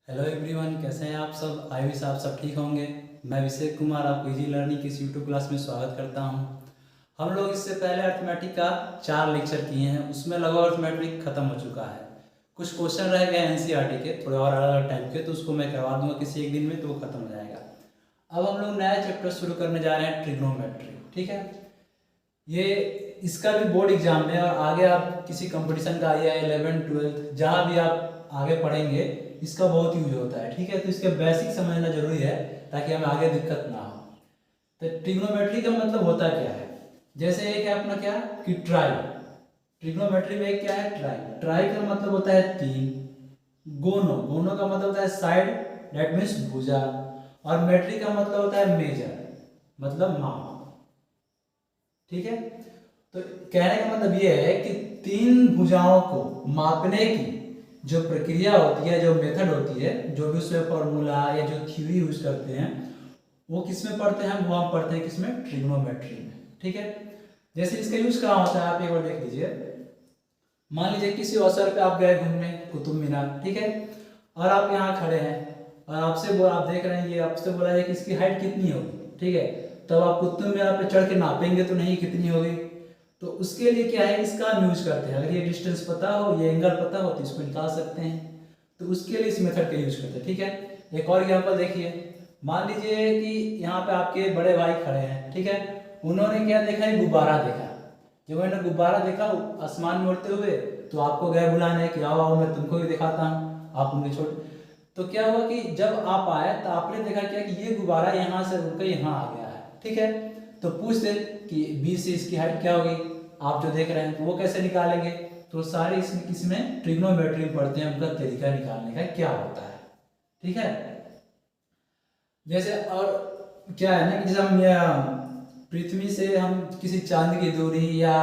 Hello everyone, कैसे हैं आप सब। आई विश आप सब ठीक होंगे। मैं अभिषेक कुमार आपको इजी लर्निंग की इस यूट्यूब क्लास में स्वागत करता हूं। हम लोग इससे पहले अर्थमेटिक का 4 लेक्चर किए हैं, उसमें लगभग अर्थमेटिक खत्म हो चुका है। कुछ क्वेश्चन रह गए एनसीईआरटी के, थोड़े और अलग अलग टाइप के, तो उसको मैं करवा दूंगा किसी एक दिन में, तो वो खत्म हो जाएगा। अब हम लोग नया चैप्टर शुरू करने जा रहे हैं, ट्रिग्नोमेट्री। ठीक है, ये इसका भी बोर्ड एग्जाम है और आगे आप किसी कंपटीशन का या 11th 12th जहाँ भी आप आगे पढ़ेंगे इसका बहुत यूज होता है। ठीक है, तो इसके बेसिक समझना जरूरी है ताकि हमें आगे दिक्कत ना हो। तो ट्रिग्नोमेट्री का मतलब होता क्या है, जैसे एक है अपना क्या कि ट्राई। ट्रिग्नोमेट्री में एक क्या है, ट्राई। ट्राई का मतलब होता है 3। गोनो, गोनो का मतलब होता है साइड, दैट मीन्स भुजा। और मेट्री का मतलब होता है मेजर, मतलब माप। ठीक है, तो कहने का मतलब ये है कि 3 भुजाओं को मापने की जो प्रक्रिया होती है, जो मेथड होती है, जो भी उसमें फॉर्मूला या जो थ्योरी यूज करते हैं, वो किस में पढ़ते हैं, वो हम पढ़ते हैं किसमें, ट्रिग्नोमेट्री में। ठीक है, जैसे इसका यूज कहाँ होता है आप एक बार देख लीजिए। मान लीजिए किसी अवसर पे आप गए घूमने कुतुब मीनार, ठीक है, और आप यहाँ खड़े हैं और आप देख रहे हैं, ये आपसे बोला है कि इसकी हाइट कितनी होगी। ठीक है, तब आप कुतुब मीनार पे चढ़ के नापेंगे तो नहीं कितनी होगी। तो उसके लिए क्या है, इसका हम यूज करते हैं। अगर ये डिस्टेंस पता हो, ये एंगल पता हो, तो इसको निकाल सकते हैं। तो उसके लिए इस मेथड का यूज करते हैं। ठीक है, एक और एग्जाम्पल देखिए। मान लीजिए कि यहाँ पे आपके बड़े भाई खड़े हैं, ठीक है, उन्होंने क्या देखा है, गुब्बारा देखा। जब उन्होंने गुब्बारा देखा आसमान में उड़ते हुए, तो आपको गए बुलाने कि आओ आओ मैं तुमको भी दिखाता हूँ। आप उनके छोटे, तो क्या हुआ कि जब आप आए तो आपने देखा क्या कि ये गुब्बारा यहाँ से उड़कर यहाँ आ गया है। ठीक है, तो पूछते कि 20 से इसकी हाइट क्या होगी, आप जो देख रहे हैं, तो वो कैसे निकालेंगे। तो सारे इसमें किसमें, ट्रिग्नोमेट्री में पढ़ते हैं, उनका तरीका निकालने का क्या होता है। ठीक है, जैसे और क्या है ना कि जैसे हम पृथ्वी से हम किसी चांद की दूरी या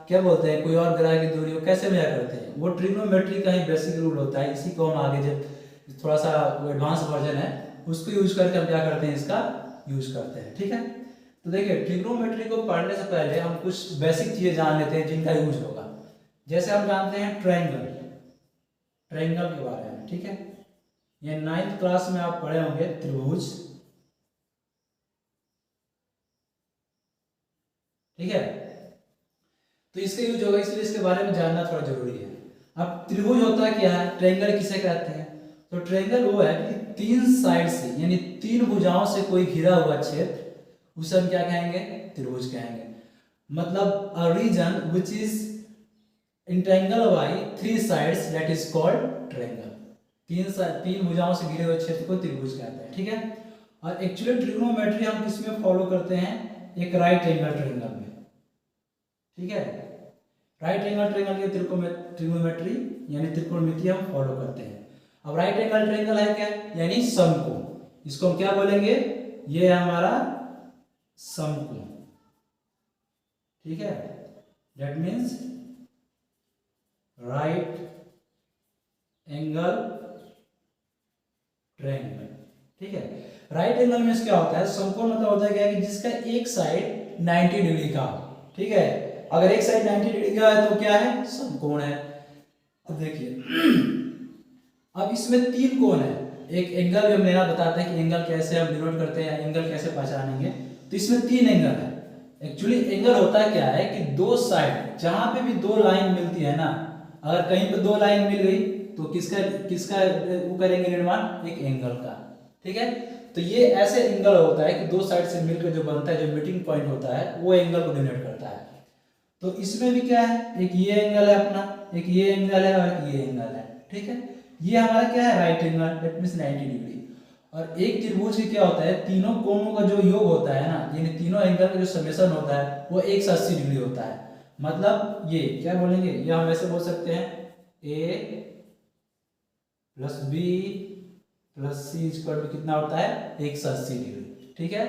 क्या बोलते हैं कोई और ग्रह की दूरी वो कैसे मेजर करते हैं, वो ट्रिग्नोमेट्री का ही बेसिक रूल होता है। इसी को हम आगे जब थोड़ा सा वो एडवांस वर्जन है उसको यूज करके हम क्या करते हैं, इसका यूज करते हैं। ठीक है, तो देखिए ट्रिग्नोमेट्री को पढ़ने से पहले हम कुछ बेसिक चीजें जान लेते हैं जिनका यूज होगा। जैसे हम जानते हैं ट्रायंगल, ट्रायंगल के बारे में। ठीक है, ये 9th क्लास में आप पढ़े होंगे, त्रिभुज। ठीक है, तो इसका यूज होगा, इसलिए इसके बारे में जानना थोड़ा जरूरी है। अब त्रिभुज होता क्या है, ट्रायंगल किसे कहते हैं, तो ट्रायंगल वो है कि 3 साइड से यानी 3 भुजाओं से कोई घिरा हुआ क्षेत्र, उसे हम क्या कहेंगे, त्रिभुज कहेंगे। मतलब a region which is entangle by 3 sides that is called triangle. 3 भुजाओं से घिरे हुए क्षेत्र को त्रिभुज कहते हैं। ठीक है, और एक्चुअली ट्रिग्नोमेट्री हम किसमें फॉलो करते हैं, एक राइट एंगल ट्रायंगल में। ठीक है, राइट एंगल ट्रायंगल की ट्रिग्नोमेट्री यानी त्रिकोणमिति हम फॉलो करते हैं। अब राइट एंगल ट्रायंगल है क्या, यानी समकोण। इसको हम क्या बोलेंगे, ये है हमारा समकोण। ठीक है, that means right angle triangle. ठीक है, राइट एंगल में क्या होता है, समकोण मतलब होता है क्या कि जिसका एक साइड 90 डिग्री का हो। ठीक है, अगर एक साइड 90 डिग्री का है तो क्या है, समकोण है। अब देखिए अब इसमें 3 कोण है। एक एंगल भी हम लेना बताते हैं कि एंगल कैसे हम डिनोट करते हैं, एंगल कैसे पहचानेंगे। तो इसमें 3 एंगल है। एक्चुअली एंगल होता क्या है कि 2 साइड जहां पे भी 2 लाइन मिलती है ना, अगर कहीं पे 2 लाइन मिल गई तो किसका किसका वो करेंगे निर्माण, एक एंगल का। ठीक है, तो ये ऐसे एंगल होता है कि 2 साइड से मिलकर जो बनता है, जो मीटिंग पॉइंट होता है, वो एंगल को डिनोट करता है। तो इसमें भी क्या है, एक ये एंगल है अपना, एक ये एंगल है और एक ये एंगल है। ठीक है, ये हमारा क्या है, right angle, that means 90 degree. और एक त्रिभुज की क्या होता है, तीनों कोणों का जो योग होता है ना, यानी तीनों एंगल का जो समेशन होता है वो 180 डिग्री होता है। मतलब ये क्या बोलेंगे, ये हम ऐसे बोल सकते हैं a plus B plus C equal to कितना होता है, 180 डिग्री। ठीक है,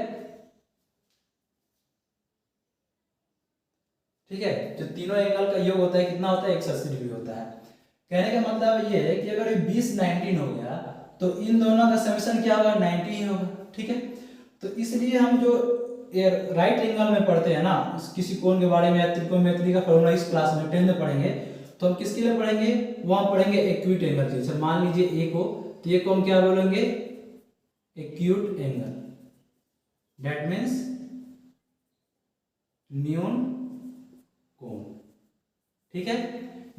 ठीक है, जो तीनों एंगल का योग होता है कितना होता है, 180 डिग्री होता है। कहने का मतलब ये है कि अगर ये 20 19 हो गया तो इन दोनों का समेशन क्या होगा, 90 ही होगा। ठीक है, तो इसलिए हम जो राइट एंगल में पढ़ते हैं ना, किसी कोण के बारे में या त्रिकोणमिति का फॉर्मूला इस क्लास में 10 में पढ़ेंगे, तो हम किसके लिए पढ़ेंगे, वहां पढ़ेंगे एक्यूट एंगल के। मान लीजिए ए को तो ये को हम क्या बोलेंगे, एक्यूट एंगल, दैट मीन्स न्यून कोण। ठीक है,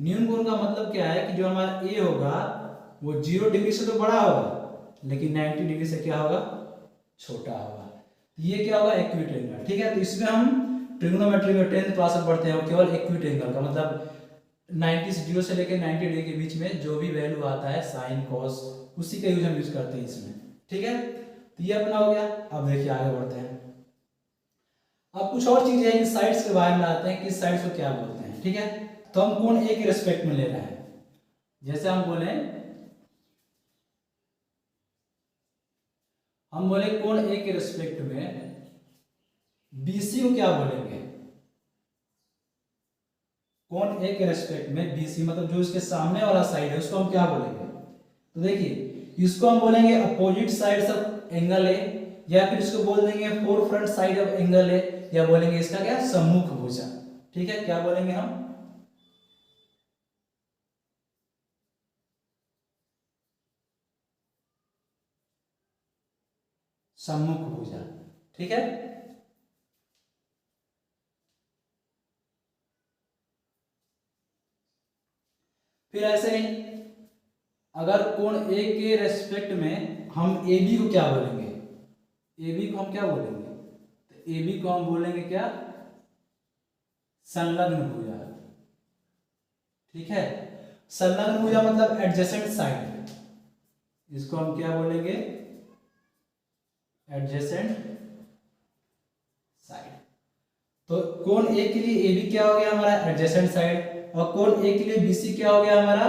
न्यून कोण का मतलब क्या है कि जो हमारा ए होगा वो 0 डिग्री से तो बड़ा होगा लेकिन 90 डिग्री से क्या होगा, छोटा होगा। ये क्या होगा, एक्यूट एंगल। ठीक है, तो इसमें हम ट्रिग्नोमेट्री में 10th क्लास में पढ़ते हैं केवल एक्यूट एंगल का मतलब 0 से लेकर 90 डिग्री के बीच में जो भी वैल्यू आता है साइन कॉस उसी का यूज हम यूज करते हैं इसमें। ठीक है, तो ये अपना हो गया। अब देखिए आगे बढ़ते हैं। अब कुछ और चीजें हैं, साइड्स के बारे में आते हैं कि साइड्स को क्या बोलते हैं। ठीक है, तो हम कोण ए के रेस्पेक्ट में ले रहे हैं। जैसे हम बोले कोण ए के रेस्पेक्ट में बीसी को क्या बोलेंगे, कोण ए के रेस्पेक्ट में बीसी मतलब जो इसके सामने वाला साइड है उसको हम क्या बोलेंगे। तो देखिए इसको हम बोलेंगे opposite sides of angle A, या फिर इसको बोल देंगे four front side of angle A, या बोलेंगे इसका क्या, सम्मुख भुजा। ठीक है, क्या बोलेंगे हम, सम्मुख भुजा। ठीक है, फिर ऐसे ही अगर कोण ए के रेस्पेक्ट में हम ए बी को क्या बोलेंगे, ए बी को हम क्या बोलेंगे, तो ए बी को हम बोलेंगे क्या, संलग्न भुजा। ठीक है, संलग्न भुजा मतलब एडजेसेंट साइड, इसको हम क्या बोलेंगे, एडजेसेंट साइड। तो कोण ए के लिए ए बी क्या हो गया हमारा, एडजेसेंट साइड, और कोण ए के लिए बीसी क्या हो गया हमारा,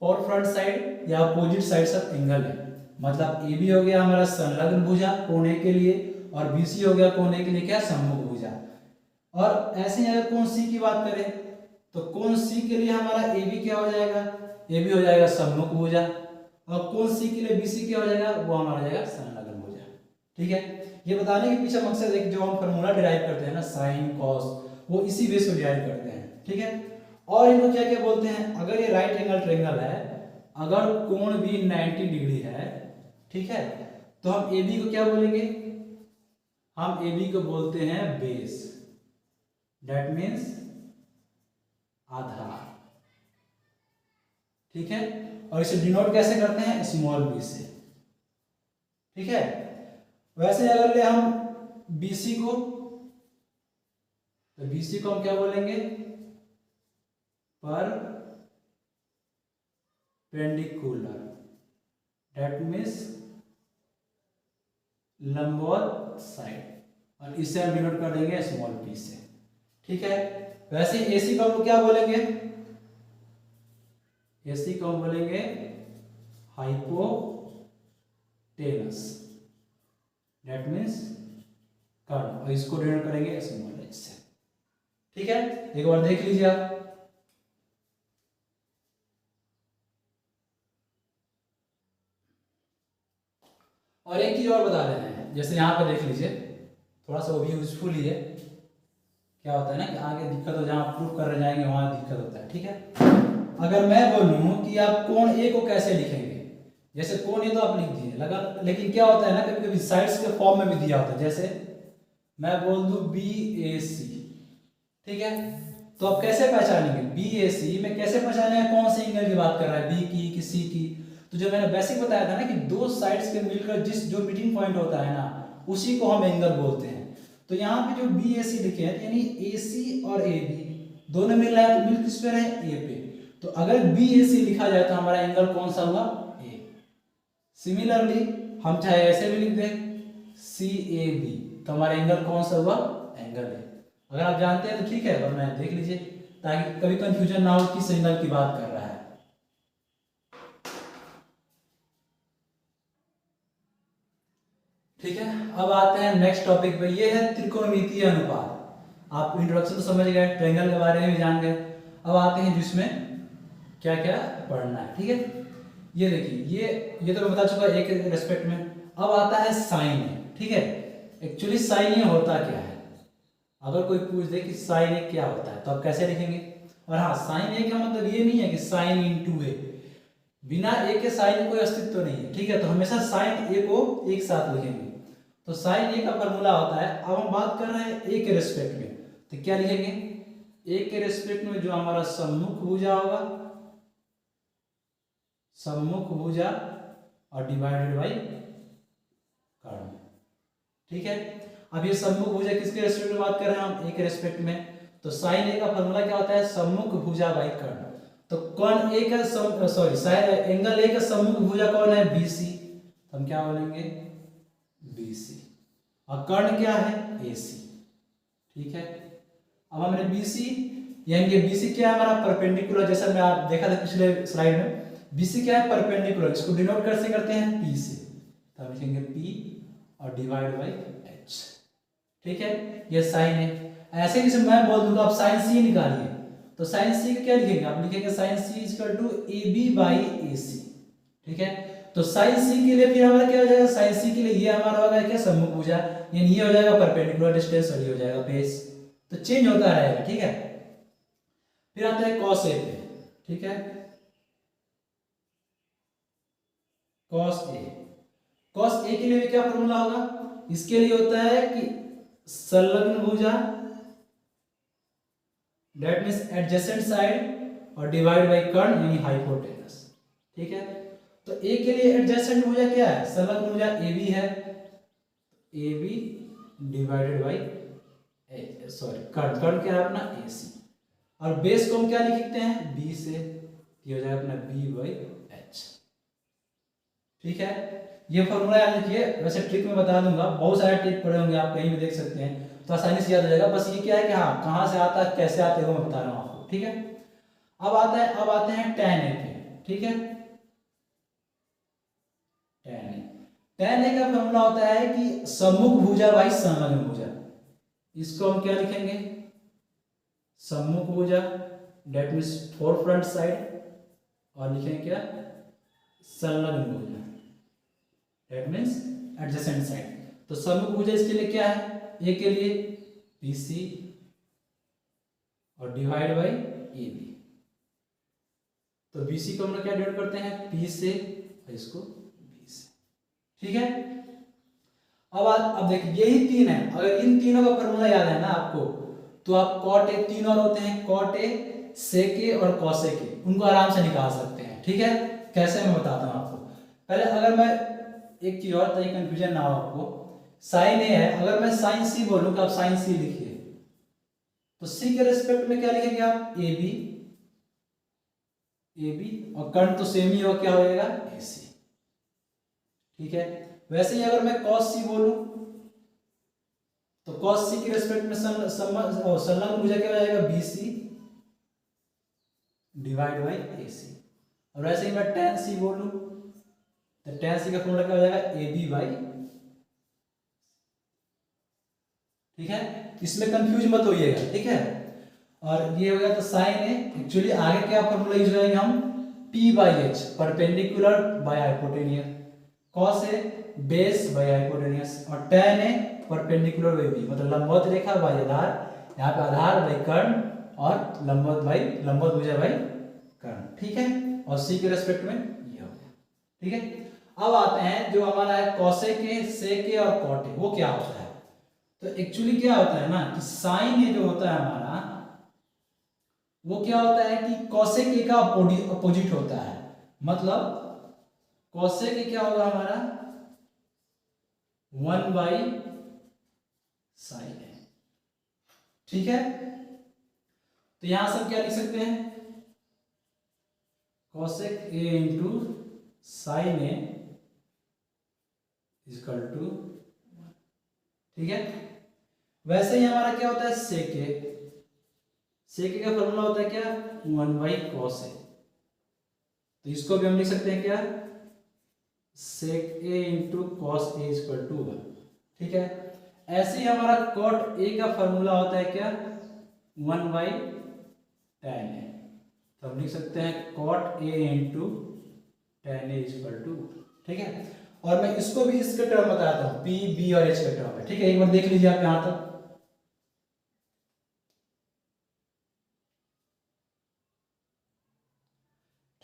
और फ्रंट साइड या अपोजिट साइड्स ऑफ एंगल है। मतलब ए बी हो गया हमारा संलग्न भुजा कोण ए के लिए, और बीसी हो गया कोण ए के लिए क्या, सम्मुख भुजा। और ऐसे ही अगर कोण सी की बात करें तो कोण सी के लिए हमारा ए बी क्या हो जाएगा, ए बी हो जाएगा सम्मुख भुजा, और कोण सी के लिए बीसी क्या हो जाएगा, वो हमारा हो जाएगा संलग्न भुजा। ठीक है, ये बताने के पीछे मकसद है कि जो हम फार्मूला डिराइव करते हैं ना साइन कॉस, वो इसी बेस पे डिराइव करते हैं। ठीक है, और इनको क्या क्या बोलते हैं, अगर ये राइट एंगल ट्रायंगल है, अगर कोण भी 90 डिग्री है, ठीक है, तो हम ए बी को क्या बोलेंगे, हम ए बी को बोलते हैं बेस, दैट मीन्स आधार। ठीक है, और इसे डिनोट कैसे करते हैं, स्मॉल बी से। ठीक है, वैसे अगर ले हम बीसी को, तो बीसी को हम क्या बोलेंगे, पर पेंडिकुलर, दैट मीन्स लंबवत साइड, और इसे हम डिनोट कर देंगे स्मॉल पी से। ठीक है, वैसे एसी को हम क्या बोलेंगे, एसी को हम बोलेंगे हाइपोटेनस, दैट मीन्स कर्ण, और इसको डिनोट करेंगे स्मॉल एच से। ठीक है, एक बार देख लीजिए आप। और एक चीज और बता रहे हैं, जैसे यहाँ पे देख लीजिए, थोड़ा सा वो भी यूजफुल ही है। क्या होता है ना कि आगे दिक्कत हो, जहाँ प्रूफ कर जाएंगे वहां दिक्कत होता है। ठीक है, अगर मैं बोलूं कि आप कोण ए को कैसे लिखेंगे, जैसे कोण ए तो आप लिख दिए लगा, लेकिन क्या होता है ना कभी कभी साइड्स के फॉर्म में भी दिया होता है। जैसे मैं बोल दूं बी ए सी, ठीक है, तो आप कैसे पहचानेंगे, बी ए सी में कैसे पहचानेंगे कौन से एंगल की बात कर रहा है, बी की सी की। तो जो मैंने बेसिक बताया था ना कि दो साइड्स के मिलकर जिस जो मीटिंग पॉइंट होता है ना, उसी को हम एंगल बोलते हैं। तो यहाँ पे जो बी ए सी लिखे हैं, यानी ए सी और ए बी दोनों मिल रहा है, तो मिल किस पे रहे, ए पे। तो अगर बी ए सी लिखा जाए तो हमारा एंगल कौन सा हुआ, ए। सिमिलरली हम चाहे ऐसे भी लिख दें सी ए बी, तो हमारा एंगल कौन सा हुआ, एंगल ए। अगर आप जानते हैं तो ठीक है, वरना देख लीजिए ताकि कभी कंफ्यूजन ना हो किस एंगल की बात कर रहा है। ठीक है, अब आते हैं नेक्स्ट टॉपिक पे, ये है त्रिकोणमितीय अनुपात। आप इंट्रोडक्शन तो समझ गए, ट्रायंगल के बारे में भी जान गए। अब आते हैं जिसमें क्या क्या पढ़ना है। ठीक है, ये देखिए, ये तो मैं बता चुका एक रेस्पेक्ट में। अब आता है साइन। ठीक है, एक्चुअली साइन ये होता क्या है, अगर कोई पूछ दे कि साइन ए क्या होता है तो आप कैसे लिखेंगे। और हाँ, साइन ए का मतलब ये नहीं है कि साइन इनटू ए, बिना ए के साइन का कोई अस्तित्व नहीं है, ठीक है। तो हमेशा साइन ए को एक साथ लिखेंगे। तो साइन ए का फॉर्मूला होता है, अब हम बात कर रहे हैं ए के रेस्पेक्ट में, तो क्या लिखेंगे, ए के रेस्पेक्ट में जो हमारा सम्मुख भुजा होगा, सम्मुख भुजा और डिवाइडेड बाई कर्ण, ठीक है। अब ये सम्मुख भुजा किसके रेस्पेक्ट में बात कर रहे हैं हम, ए के रेस्पेक्ट में, तो साइन ए का फॉर्मूला क्या होता है, सम्मुख भुजा बाई कर्ण। तो कौन ए का एंगल ए का सम्मुख भुजा कौन है, बीसी, तो हम क्या बोलेंगे, बीसी, और कर्ण क्या है, एसी, ठीक है। अब हमने बीसी, यानी कि बीसी क्या है हमारा, परपेंडिकुलर, जैसा मैं आप देखा था पिछले स्लाइड में, बीसी क्या है, परपेंडिकुलर, इसको डिनोट कैसे करते हैं, पी से, तो हम लिखेंगे पी और डिवाइड बाई एच, ठीक है। ये साइन है। ऐसे जैसे मैं बोल दूंगा आप साइन सी निकालिए, तो साइन सी का क्या लिखेंगे, आप लिखेंगे sine C equal to A B by A C, ठीक है। तो साइन सी के लिए फिर हमारा क्या हो जाएगा, साइन सी के लिए ये हमारा होगा क्या, सम्मुख भुजा, यानी ये हो जाएगा परपेंडिकुलर डिस्टेंस और ये हो जाएगा बेस, तो चेंज होता रहेगा, ठीक है। फिर आता है कॉस ए पे, ठीक है, कॉस ए, कॉस ए के लिए भी क्या फॉर्मूला होगा, इसके लिए होता है कि संलग्न भुजा, दैट मींस एडजेसेंट साइड और डिवाइड बाय कर्ण यानी हाइपोटेनस, ठीक है। तो ए के लिए एडजेसेंट भुजा क्या है, संलग्न भुजा ए बी है, ए बी डिवाइडेड बाय कर्ण, कर्ण क्या है अपना ए सी, और बेस को हम क्या लिखते हैं, बी से, ये हो जाएगा अपना बी बाई एच, ठीक है। ये फॉर्मूला याद रखिए, वैसे ट्रिक में बता दूंगा, बहुत सारे ट्रिक पढ़े होंगे आप, कहीं भी देख सकते हैं, तो आसानी से याद हो जाएगा। बस ये क्या है कि हाँ कहाँ से आता है कैसे आते हैं वो मैं बता रहा हूँ आपको, ठीक है। अब आते हैं tan ए पे, ठीक है, tan ए का फॉर्मूला होता है कि सम्मुख भुजा बाई संलग्न भुजा, इसको हम क्या लिखेंगे, सम्मुख भुजा that means four front side, और लिखेंगे क्या, संलग्न भुजा दैट मींस एडजेसेंट साइड। तो सम्मुख भुजा इसके लिए क्या है, ए के लिए BC और डिवाइड बाई AB, तो BC को हम लोग क्या डिवाइड करते हैं, P से, और इसको B से, ठीक है। अब देखिए यही तीन है, अगर इन तीनों का फॉर्मूला याद है ना आपको, तो आप कॉट ए, तीन और होते हैं, कॉट ए, सेक ए और कॉस ए के, उनको आराम से निकाल सकते हैं, ठीक है। कैसे मैं बताता हूं आपको, पहले अगर मैं एक चीज और, ताकि कंफ्यूजन ना हो आपको, साइन ए है, अगर मैं साइन सी बोलूं तो आप साइन सी लिखिए, तो सी के रेस्पेक्ट में क्या लिखेंगे आप, ए बी, ए बी, और कर्ण तो सेम ही हो, क्या हो जाएगा, ए सी, ठीक है। वैसे ही अगर मैं कॉस सी बोलूं तो कॉस सी के रेस्पेक्ट में संलग्न भुजा क्या हो जाएगा, B C divide by A सी, और वैसे ही मैं tan सी बोलूं तो tan सी का फॉर्मूला क्या हो जाएगा, ए बी बाई, ठीक है। इसमें कंफ्यूज मत होइएगा, ठीक है। और ये हो गया तो साइन ए, एक्चुअली आगे क्या फॉर्मूला यूज करेंगे हम, P by H, perpendicular by hypotenuse, cos A base by hypotenuse, और tan A perpendicular by B, मतलब लंबवत रेखा बाय आधार, यहाँ पे आधार बाय कर्ण और लंबवत भुजा बाय कर्ण, ठीक है। और सी के रेस्पेक्ट में ये हो गया, ठीक है। अब आते हैं जो हमारा है कॉसेक ए, सेक ए और कॉट ए, वो क्या होता है, तो एक्चुअली क्या होता है ना कि साइन ए जो होता है हमारा, वो क्या होता है कि कॉसेक ए का अपोजिट होता है, मतलब कॉसेक ए क्या होगा हमारा, 1 बाई साइन ए, ठीक है। तो यहां से हम क्या लिख सकते हैं, cosec A into sine A equal to, ठीक है। वैसे ही हमारा क्या होता है सेक ए, सेक ए का फॉर्मूला होता है क्या, 1 बाई कॉस ए, तो इसको भी हम लिख सकते हैं क्या, sec A into cos A equal to 1, ठीक है। ऐसे ही हमारा कॉट ए का फॉर्मूला होता है क्या, 1 बाई tan ए, तो हम लिख सकते हैं cot A into tan A equal to, ठीक है। और मैं इसको भी इसके टर्म बताता हूं, P, B और H के टर्म है, ठीक है। एक बार देख लीजिए आप यहां तक,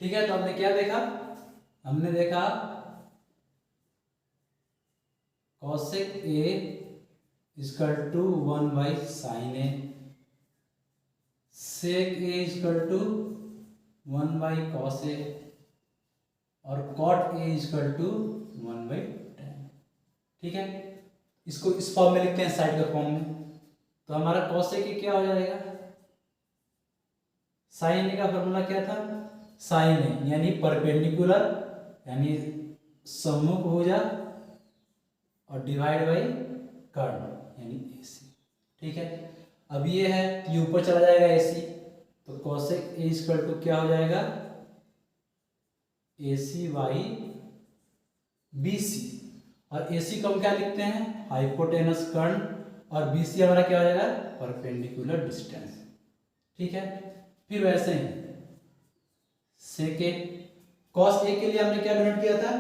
ठीक है। तो हमने क्या देखा हमने देखा cosec A equal to 1/sin a, sec A equal to 1/cos a और cot A equal to 1/tan। ठीक है, इसको इस फॉर्म में लिखते हैं साइड के फॉर्म में। तो हमारा कॉसेक ए क्या हो जाएगा, साइन ए का फॉर्मूला क्या था, साइन ए यानी परपेंडिकुलर यानी सम्मुख भुजा और डिवाइड बाई कर्ण यानी AC। ठीक है, अब ये है तो ये ऊपर चला जाएगा AC, तो कॉसेक ए इक्वल टू क्या हो जाएगा AC बाई BC, और AC को हम क्या लिखते हैं हाइपोटेनस कर्ण, और BC हमारा क्या हो जाएगा परपेंडिकुलर डिस्टेंस। ठीक है, फिर वैसे ही सेक ए, कॉस ए के लिए हमने क्या डिनोट किया था,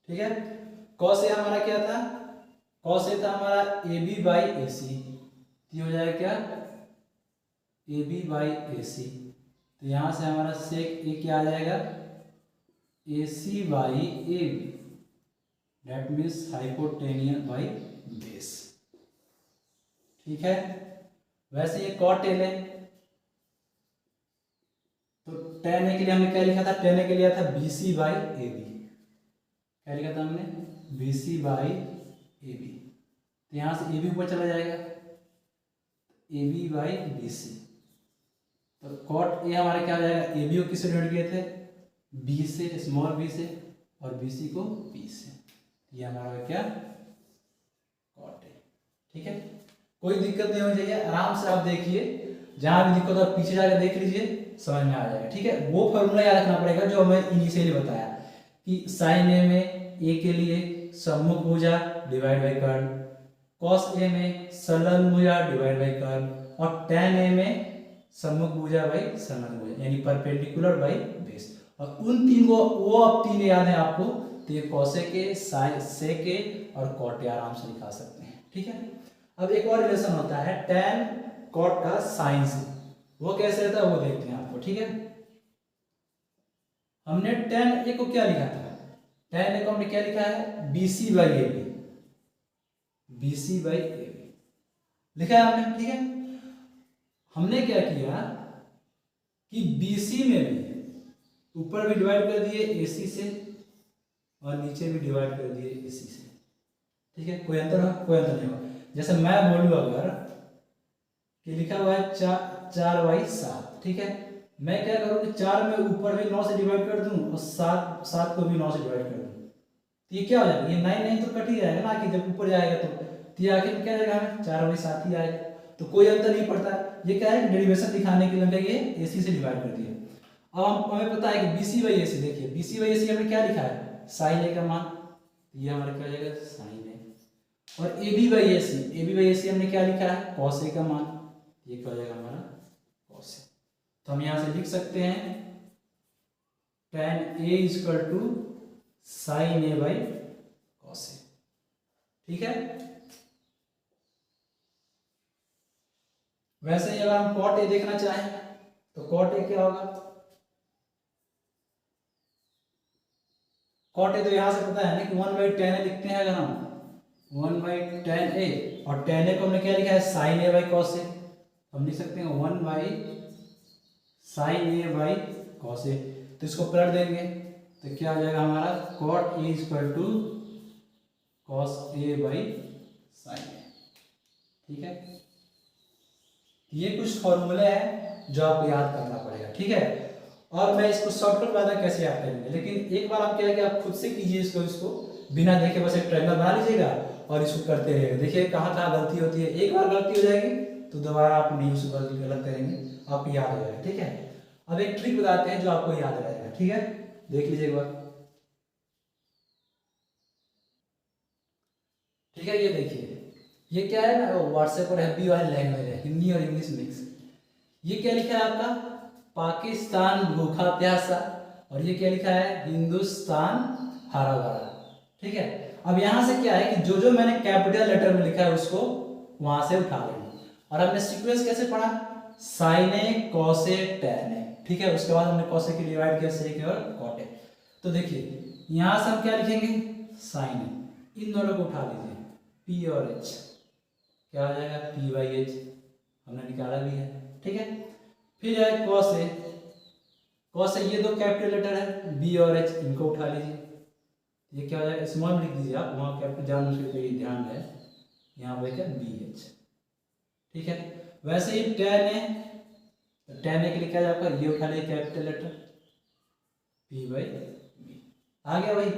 ठीक है, कॉस ए हमारा क्या था, कॉस ए था हमारा AB बाई AC, ये हो जाएगा क्या AB बाई AC, तो यहां से हमारा सेक ए क्या आ जाएगा AC by AB, that means hypotenuse by base. ठीक है, वैसे ये कॉट ए लें तो tan ए के लिए हमने क्या लिखा था, tan ए के लिए था BC बाई AB, क्या लिखा था हमने BC बाई AB, तो यहाँ से AB ऊपर चला जाएगा AB बाई BC, तो कॉट ए हमारा क्या हो जाएगा, AB को किससे डिवाइड किए थे B से, स्मॉल b से, और BC को P से, ये हमारा क्या कॉट ए। ठीक है, कोई दिक्कत नहीं होनी चाहिए, आराम से आप देखिए, जहां भी दिक्कत हो आप पीछे जाकर देख लीजिए, समझ में आ जाएगा। ठीक है, वो फॉर्मूला याद रखना पड़ेगा जो हमें इनिशियली बताया कि साइन ए में ए के लिए सम्मुख भुजा divide by Karna, cos A में संलग्न भुजा डिवाइड बाई कर्ण, और tan ए में सम्मुख भुजा बाई संलग्न भुजा यानी परपेंडिकुलर बाई बेस। और उन तीन को वो अब तीन याद है आपको, तो ये कॉसेक ए, सेक ए और कॉट ए आराम से निकाल सकते हैं। ठीक है, अब एक और रिलेशन होता है tan कॉट का साइन से, वो कैसे रहता है वो देखते हैं आपको। ठीक है, हमने tan ए को क्या लिखा था, tan ए को हमने क्या लिखा है BC by AB, BC by AB लिखा है हमने। ठीक है, हमने क्या किया कि BC में भी ऊपर भी डिवाइड कर दिए AC से और नीचे भी डिवाइड कर दिए AC से। ठीक है, कोई अंतर हो, कोई अंतर नहीं हो। जैसे मैं बोलूँ अगर कि लिखा हुआ है 4/7, ठीक है, मैं क्या करूँ कि 4 में ऊपर भी 9 से डिवाइड कर दूं और 7 को भी 9 से डिवाइड कर दूं, तो ये क्या हो जाएगा, ये 9 तो कट ही जाएगा ना, कि जब ऊपर जाएगा तो ये आखिर क्या जाएगा हमें 4/7 ही आएगा, तो कोई अंतर नहीं पड़ता। ये क्या है डेरिवेशन दिखाने के लिए ये AC से डिवाइड कर दिया। अब हमें पता है कि BC बाई AC, देखिए BC बाई AC हमने क्या लिखा है साइन ए का मान, ये हमारा क्या हो जाएगा साइन ए, और AB बाई AC हमने क्या लिखा है कॉस ए का मान, ये क्या हो जाएगा हमारा कॉस ए। तो हम यहां से लिख सकते हैं tan A equal to sine A by cos A. ठीक है, वैसे ही अगर हम कॉट ए देखना चाहें तो कॉट ए क्या होगा, कॉट ए तो यहां से पता है ना कि 1/tan ए लिखते हैं, अगर हम 1/tan ए, और tan ए को हमने क्या लिखा है साइन ए बाई कॉस ए, हम लिख सकते हैं 1/sin ए बाई कॉस ए, तो इसको पलट देंगे तो क्या हो जाएगा हमारा cot A equal to cos A by sine A. ठीक है, ये कुछ फॉर्मूले हैं जो आपको याद करना पड़ेगा। ठीक है, और मैं इसको शॉर्टकट वाला कैसे याद करेंगे, लेकिन एक बार आप क्या है कि आप खुद से कीजिए इसको बिना देखे, बस एक ट्रायंगल बना लीजिएगा और इसको करते रहिएगा, देखिए कहाँ कहाँ गलती होती है। एक बार गलती हो जाएगी तो दोबारा आप नहीं उसको गलत करेंगे, आपको याद हो जाएगा। ठीक है, अब एक ट्रिक बताते हैं जो आपको याद रहेगा। ठीक है, देख लीजिए एक बार। ठीक है, ये देखिए, ये क्या है ना व्हाट्सएप पर हैप्पी वाली लैंग्वेज है, हिंदी और इंग्लिश मिक्स। ये क्या लिखा है आपका पाकिस्तान भूखा प्यासा, और ये क्या लिखा है हिंदुस्तान हरा भरा। ठीक है, अब यहां से क्या है कि जो जो मैंने कैपिटल लेटर में लिखा है उसको वहां से उठा लेंगे। और हमने सीक्वेंस कैसे पढ़ा sign A cos A tan ए, ठीक है। उसके बाद हमने कॉस ए की डिवाइड किया सेक और कॉट ए। तो देखिए यहां से हम क्या लिखेंगे, साइन ए, इन दोनों को उठा लीजिए, पी और एच क्या हो जाएगा, पी बाई एच, हमने निकाला भी है, ठीक है। फिर है कॉस ए, कॉस ए ये दो कैपिटल लेटर है, बी और एच, इनको उठा लीजिए, ये क्या हो जाएगा, स्मॉल लिख दीजिए आप, वहाँ कैपिटल जान उसके कोई ध्यान है, यहाँ पे क्या बी एच, ठीक है। वैसे ही टेन ए, टेन ए के लिए क्या आपका, ये उठा लीजिए capital letter, P by B, आ गया भाई।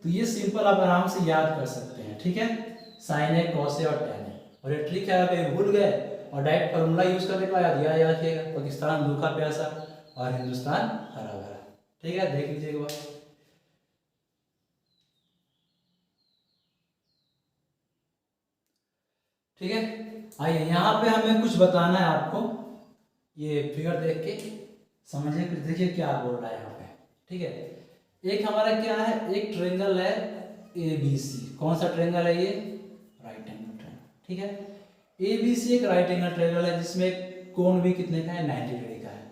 तो ये सिंपल आप आराम से याद कर सकते हैं, ठीक है, साइन ए कॉस ए और टेन ए। और ये ट्रिक है, आप भूल गए और डायरेक्ट फार्मूला यूज करने का याद रखिएगा, पाकिस्तान भूखा प्यासा और हिंदुस्तान हरा भरा, ठीक है, देख लीजिएगा बात। ठीक है, आइए यहाँ पे हमें कुछ बताना है आपको, ये फिगर देख के समझिए, कुछ देखिए क्या बोल रहा है यहाँ पे, ठीक है। एक हमारा क्या है, एक ट्रायंगल है ए बी सी, कौन सा ट्रायंगल है ये, राइट एंगल ट्रायंगल, ठीक है। ए बी सी एक राइट एंगल ट्रायंगल है जिसमें कोण भी कितने का है, 90 डिग्री का है।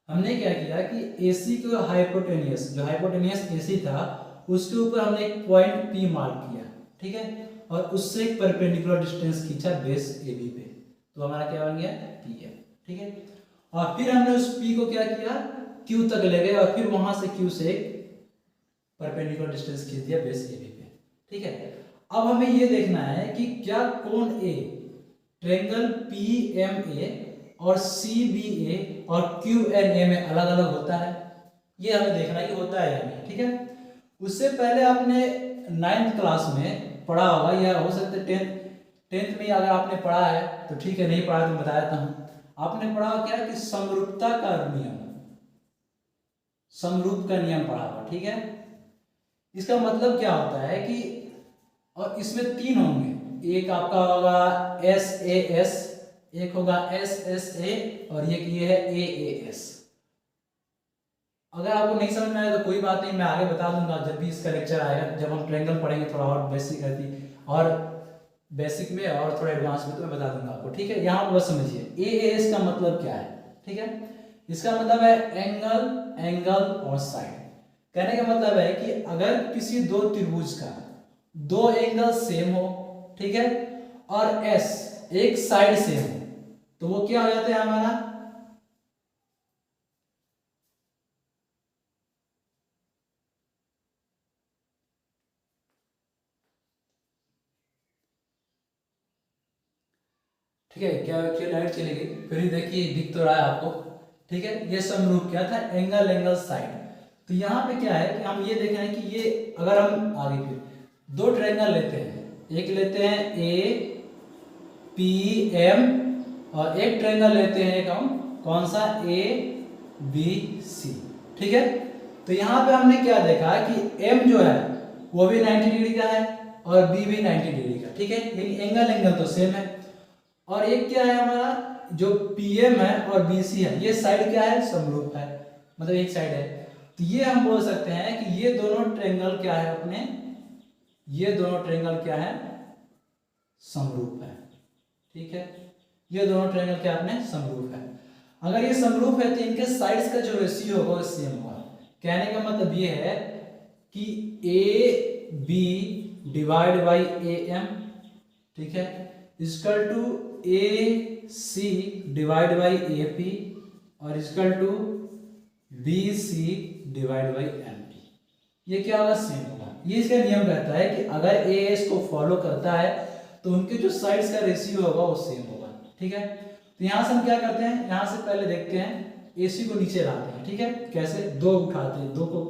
हमने क्या किया कि ए सी को हाइपोटेनियस, जो हाइपोटेनियस ए सी था उसके ऊपर हमने एक पॉइंट पी मार्क किया, ठीक है, और उससे एक परपेंडिकुलर डिस्टेंस खींचा बेस ए बी पे, तो हमारा क्या बन गया, पी एम, ठीक है। और फिर हमने उस पी को क्या किया, क्यू तक ले गए और फिर वहां से क्यू से परपेंडिकुलर डिस्टेंस खींच दिया बेस ए बी पे, ठीक है। अब हमें ये देखना है कि क्या कोण A triangle P M A और सी बी ए और क्यू एन ए में अलग अलग होता है, ये हमें देखना है कि होता है या नहीं, ठीक है। उससे पहले आपने 9th क्लास में पढ़ा होगा, या हो सकता है 10th में अगर आपने पढ़ा है तो ठीक है, नहीं पढ़ा तो बता देता हूँ। आपने पढ़ा क्या कि समरूपता का नियम, समरूप का नियम पढ़ा होगा, ठीक है। इसका मतलब क्या होता है कि, और इसमें 3 होंगे, एक आपका होगा एस ए एस, एक होगा एस एस ए और ये है ए ए एस। अगर आपको नहीं समझ में आया तो कोई बात नहीं, मैं आगे बता दूंगा जब भी इसका लेक्चर आएगा, जब हम ट्रायंगल पढ़ेंगे थोड़ा और बेसिक रहती और बेसिक में और थोड़ा एडवांस में, तो मैं बता दूंगा आपको, ठीक है। यहाँ पर बस समझिए ए एस का मतलब क्या है, ठीक है। इसका मतलब है एंगल, एंगल और साइड। कहने का मतलब है कि अगर किसी दो त्रिभुज का दो एंगल सेम हो, ठीक है, और एस एक साइड सेम हो, तो वो क्या हो जाता है हमारा, ठीक है। क्या लाइट चली गई, फिर ही देखिए दिख तो रहा है आपको, ठीक है। ये समरूप क्या था, एंगल, एंगल, साइड। तो यहाँ पे क्या है कि हम ये देख रहे हैं कि ये अगर हम आगे फिर दो ट्रायंगल लेते हैं, एक लेते हैं ए पी एम और एक ट्रायंगल लेते हैं एक हम कौन सा, ए बी सी, ठीक है। तो यहाँ पे हमने क्या देखा कि एम जो है वो भी 90 डिग्री का है और बी भी 90 डिग्री का, ठीक है, यानी एंगल एंगल तो सेम है। और एक क्या है हमारा जो पीएम है और बीसी है, ये साइड क्या है, समरूप है, मतलब एक साइड है। तो ये हम बोल सकते हैं कि ये दोनों ट्रायंगल क्या है अपने, ये दोनों ट्रायंगल क्या है, समरूप है, ठीक है। ये दोनों ट्रायंगल क्या अपने समरूप है। अगर ये समरूप है तो इनके साइड्स का जो रेशियो होगा वो सेम होगा। कहने का मतलब ये है कि A B divide by A M, ठीक है, equal to A C divide by A P और equal to B C divide by M P. ये क्या होगा, सेम होगा। ये इसका नियम कहता है कि अगर ए एस को फॉलो करता है तो उनके जो साइड्स का रेशियो होगा वो सेम होगा, ठीक है। तो यहाँ से हम क्या करते हैं, यहाँ से पहले देखते हैं ए सी को नीचे लाते हैं, ठीक है, कैसे, दो उठाते हैं, दो को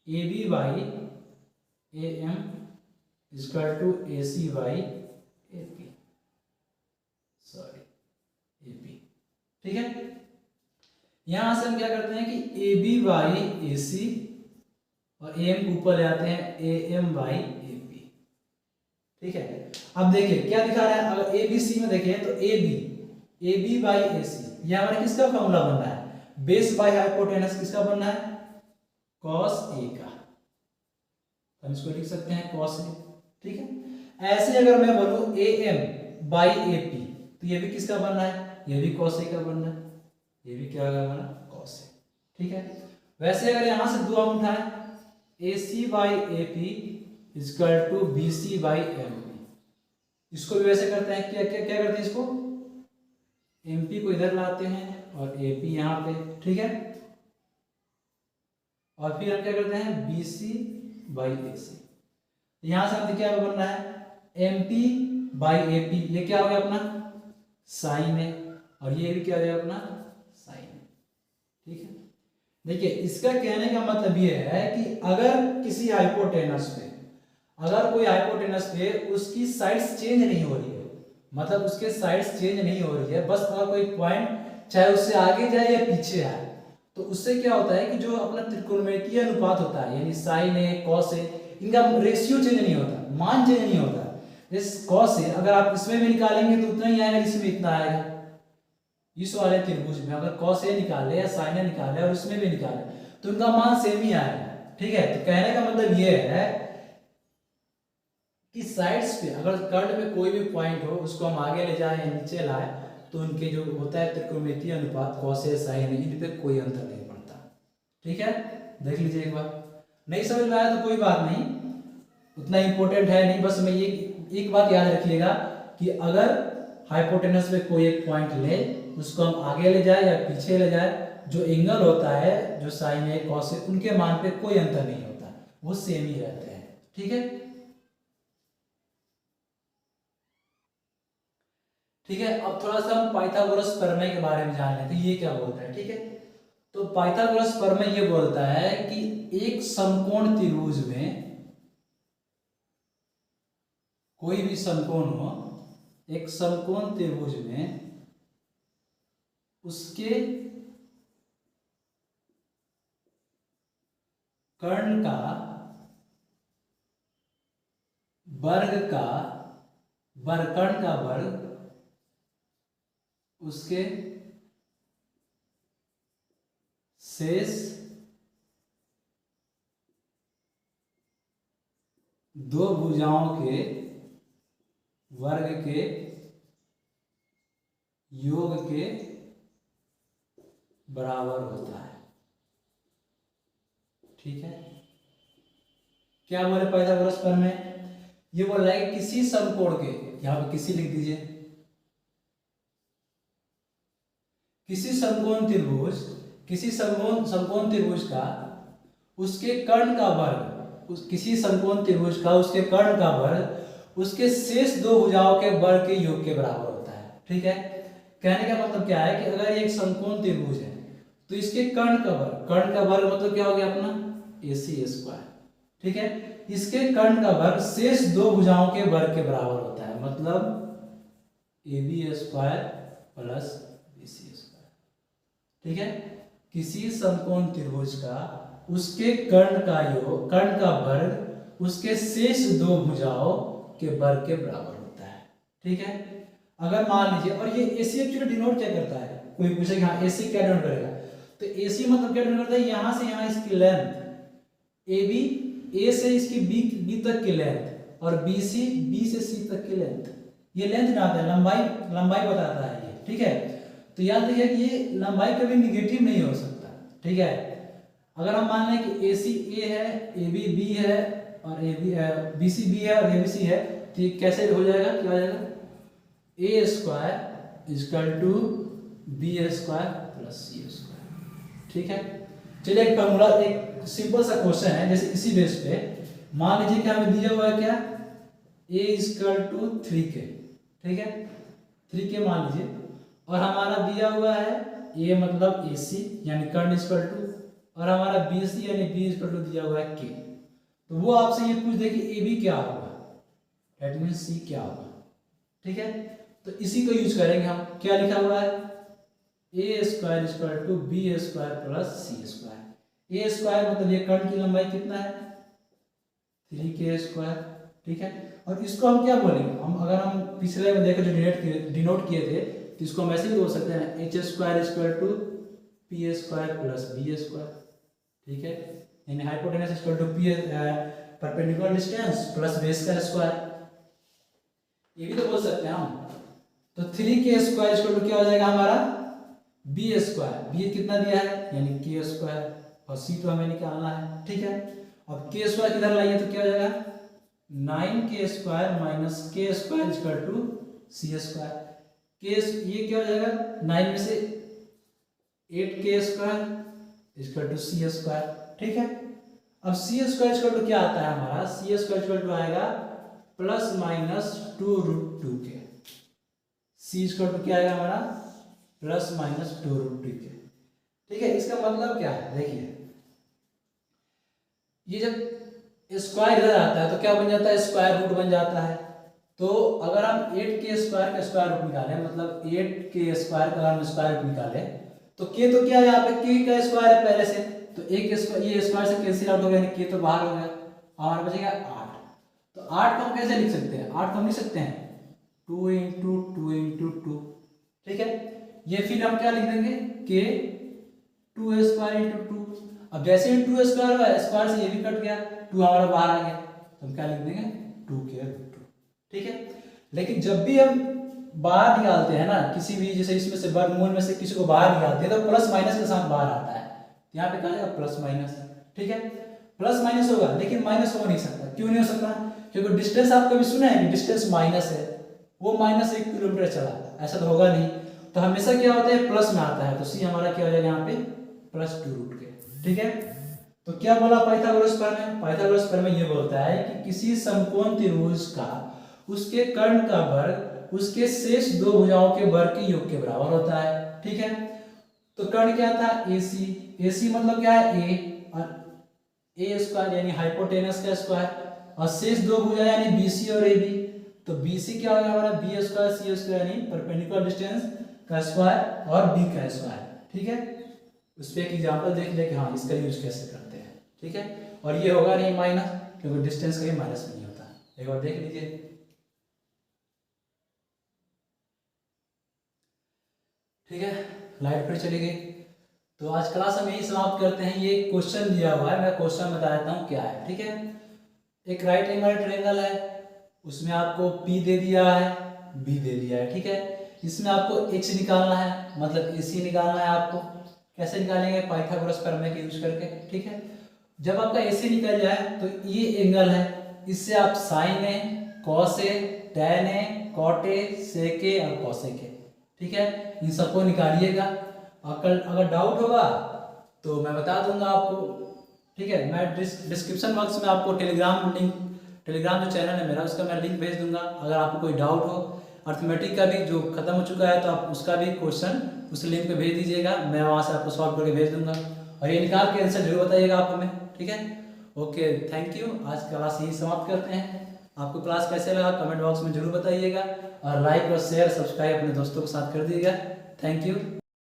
A B by A M equal to A C by A P, sorry A P, ठीक है। यहां से हम क्या करते हैं कि ए बी बाई ए सी और ए एम ऊपर ले आते हैं A M by A P, ठीक है। अब देखिए क्या दिखा रहा है, अगर ए बी सी में देखें तो ए बी बाई ए सी, ये हमारा किसका फॉर्मूला बन रहा है, बेस बाई हाइपोटेनस किसका बन रहा है, कॉस ए का, हम इसको लिख सकते हैं कॉस ए, ठीक है। ऐसे अगर मैं बोलूं A M by A P तो ये भी किसका बन रहा है, ये भी cos A का बन रहा है, ये भी क्या होगा हमारा cos A, ठीक है। वैसे अगर यहाँ से 2 हम उठाएं AC by AP equal to BC by MP, इसको भी वैसे करते हैं, क्या क्या क्या करते हैं, इसको MP को इधर लाते हैं और AP यहाँ पे, ठीक है। और फिर हम क्या करते हैं BC बाई AC, यहाँ से हम क्या बन रहा है MP बाई AP, ये क्या हो गया अपना साइन है, और ये भी क्या हो गया अपना साइन है, ठीक है। देखिए इसका कहने का मतलब ये है कि अगर किसी हाइपोटेनस पे, अगर कोई हाइपोटेनस पे उसकी साइड्स चेंज नहीं हो रही है, मतलब उसके साइड्स चेंज नहीं हो रही है, बस अगर कोई पॉइंट चाहे उससे आगे जाए या पीछे आए, तो उससे क्या होता है कि जो अपना त्रिकोणमितीय अनुपात होता है, यानी साइन है कॉस है, इनका रेशियो चेंज नहीं होता, मान चेंज नहीं होता। इस कॉस है अगर आप इसमें भी निकालेंगे तो उतना ही आएगा, इसमें इतना आएगा। इस वाले त्रिभुज में अगर कॉस ए निकाले या साइन ए निकाले और इसमें भी निकाले तो उनका मान सेम ही आएगा, ठीक है। तो कहने का मतलब ये है कि साइड्स पे अगर कर्ड में कोई भी पॉइंट हो उसको हम आगे ले जाए या नीचे लाए तो उनके जो होता है त्रिकोणमितीय अनुपात कॉस ए साइन ए, इन पे कोई अंतर नहीं पड़ता, ठीक है। देख लीजिए एक बार, नहीं समझ में आया तो कोई बात नहीं, उतना इंपॉर्टेंट है नहीं, बस मैं ये एक बात याद रखिएगा कि अगर हाइपोटेनस पे कोई एक पॉइंट ले उसको हम आगे ले जाए या पीछे ले जाए, जो एंगल होता है जो साइन ए कॉस ए उनके मान पे कोई अंतर नहीं होता, वो सेम ही रहते हैं, ठीक है। ठीक है, अब थोड़ा सा हम पाइथागोरस प्रमेय के बारे में जान लेते हैं, ये क्या बोलता है, ठीक है। तो पाइथागोरस प्रमेय ये बोलता है कि एक समकोण त्रिभुज में, कोई भी समकोण हो, एक समकोण त्रिभुज में उसके कर्ण का वर्ग का वर्गकर्ण का वर्ग उसके शेष दो भुजाओं के वर्ग के योग के बराबर होता है, ठीक है। क्या बोले पाइथागोरस प्रमेय, ये बोल रहा है कि किसी समकोण के, यहां पे किसी लिख दीजिए, किसी समकोण त्रिभुज, किसी समकोण त्रिभुज का उसके कर्ण का वर्ग, किसी समकोण त्रिभुज का उसके कर्ण का वर्ग उसके शेष दो भुजाओं के वर्ग के योग के बराबर होता है, ठीक है। कहने का मतलब क्या है कि अगर एक समकोण त्रिभुज है तो इसके कर्ण का वर्ग मतलब क्या हो गया अपना AC स्क्वायर, ठीक है। इसके कर्ण का वर्ग शेष दो भुजाओं के वर्ग के बराबर होता है, मतलब AB square plus BC square, ठीक है। किसी समकोण त्रिभुज का उसके कर्ण का योग, कर्ण का वर्ग उसके शेष दो भुजाओं के वर्ग के बराबर होता है, ठीक है। अगर मान लीजिए, और ये AC एक्चुअली डिनोट क्या करता है, कोई पूछे कि हाँ AC क्या डिनोट करेगा, तो AC मतलब क्या डिनोट करता है, यहां से यहां इसकी लेंथ AB, A से इसकी B तक की लेंथ और BC B से C तक की लेंथ, ये लेंथ बनाता है, लंबाई बताता है ये, ठीक है। तो याद रखिए कि ये लंबाई कभी निगेटिव नहीं हो सकता, ठीक है। अगर हम मान लें कि AC A है, AB B है और BC B है और ABC है, तो ये कैसे हो जाएगा, क्या हो जाएगा, A square equal to B square plus C square, ठीक है। चलिए एक फॉर्मूला, एक सिंपल सा क्वेश्चन है, जैसे इसी बेस पे मान लीजिए कि हमें दिया हुआ है क्या, A इजकल टू 3K, ठीक है, 3K मान लीजिए, और हमारा दिया हुआ है A मतलब AC यानी कर्ण इजकल टू, और हमारा BC यानी B इजकल टू दिया हुआ है K। तो वो आपसे ये पूछ दे कि AB क्या होगा, दैट मींस C क्या होगा, ठीक है। तो इसी को यूज करेंगे हम, क्या लिखा हुआ है A square equal to B square plus C square. A square मतलब ये कर्ण की लंबाई कितना है 3K स्क्वायर, ठीक है। और इसको हम क्या बोलेंगे, हम अगर हम पिछले में देखें जो डिनोट किए थे तो इसको हम ऐसे भी बोल सकते हैं H square equal to P square plus B square, ठीक है। यानी hypotenuse equal to P perpendicular distance plus base का स्क्वायर, ये भी तो बोल सकते हैं हम। तो 3k² इक्वल टू क्या हो जाएगा हमारा b²। b कितना दिया है यानी k², और c तो हमें निकालना है, ठीक है। अब k² किधर लाइए तो क्या हो जाएगा 9k² minus k² equal to c²। ये क्या हो जाएगा 9 में से 8k² इक्वल टू c², ठीक है। अब c² इक्वल टू क्या आता है हमारा, c² इक्वल टू आएगा plus minus 2√2k। c equal to क्या आएगा हमारा प्लस माइनस 2√2k, ठीक है। इसका मतलब क्या है देखिए, ये जब स्क्वायर इधर आता है तो क्या बन जाता है स्क्वायर रूट बन जाता है। तो अगर हम 8k² का स्क्वायर रूट निकालें, मतलब 8k² का अगर हम स्क्वायर रूट निकालें तो k तो क्या है यहाँ पे k का स्क्वायर है पहले से, तो एक स्क्वायर ये स्क्वायर से कैंसिल आउट हो गया, k तो बाहर हो गया, हमारा बचेगा 8। तो 8 को हम कैसे लिख सकते हैं, 8 को हम लिख सकते हैं 2 × 2 × 2, ठीक है। ये फिर हम क्या लिख देंगे k 2² × 2। अब जैसे ही 2² हुआ स्क्वायर से ये भी कट गया, 2 हमारा बाहर आ गया, तो हम क्या लिख देंगे 2k√2, ठीक है। लेकिन जब भी हम बाहर निकालते हैं ना किसी भी, जैसे इसमें से वर्गमूल में से किसी को बाहर निकालते हैं तो प्लस माइनस के साथ बाहर आता है, यहाँ पे कहा जाएगा प्लस माइनस, ठीक है। प्लस माइनस होगा लेकिन माइनस हो नहीं सकता, क्यों नहीं हो सकता, क्योंकि डिस्टेंस आप कभी सुना है कि डिस्टेंस माइनस है, वो माइनस 1 किलोमीटर चला, ऐसा तो होगा नहीं। तो हमेशा क्या होता है प्लस में आता है, तो सी हमारा क्या हो जाएगा यहाँ पे प्लस 2√k, ठीक है। तो क्या बोला पाइथागोरस प्रमेय, पाइथागोरस प्रमेय ये बोलता है कि किसी समकोण त्रिभुज का उसके कर्ण का वर्ग उसके शेष दो भुजाओं के वर्ग के योग के बराबर होता है, ठीक है। तो कर्ण क्या था AC, AC मतलब क्या है a, और a² यानी हाइपोटेनस का स्क्वायर, और शेष दो भुजा यानी BC और AB। तो BC क्या होगा हमारा b² c² यानी परपेंडिकुलर डिस्टेंस का स्क्वायर और b का स्क्वायर, ठीक है। उस पर एक एग्जाम्पल देख ले कि हाँ इसका यूज कैसे करते हैं, ठीक है। और ये होगा नहीं माइनस, क्योंकि डिस्टेंस कहीं माइनस नहीं होता, एक बार देख लीजिए, ठीक है। लाइट फिर चली गई। तो आज क्लास हम यही समाप्त करते हैं। ये क्वेश्चन दिया हुआ है, मैं क्वेश्चन बता देता हूँ क्या है, ठीक है। एक राइट एंगल ट्रायंगल है, उसमें आपको P दे दिया है, B दे दिया है, ठीक है। इसमें आपको H निकालना है, मतलब AC निकालना है आपको। कैसे निकालेंगे, पाइथागोरस प्रमेय के यूज करके, ठीक है। जब आपका AC निकल जाए तो ये एंगल है, इससे आप sine A, cos A, tan A, cot A, sec A और कॉसेक ए, ठीक है, इन सबको निकालिएगा। अगर डाउट होगा तो मैं बता दूंगा आपको, ठीक है। मैं डिस्क्रिप्शन बॉक्स में आपको टेलीग्राम जो चैनल है मेरा उसका मैं लिंक भेज दूंगा। अगर आपको कोई डाउट हो अर्थमेटिक का भी जो खत्म हो चुका है तो आप उसका भी क्वेश्चन उस लिंक पे भेज दीजिएगा, मैं वहाँ से आपको सॉल्व करके भेज दूंगा, और ये निकाल के आंसर जरूर बताइएगा आप हमें, ठीक है। Okay, thank you. आज क्लास यही समाप्त करते हैं। आपको क्लास कैसे लगा कमेंट बॉक्स में जरूर बताइएगा, और लाइक और शेयर सब्सक्राइब अपने दोस्तों के साथ कर दीजिएगा। Thank you.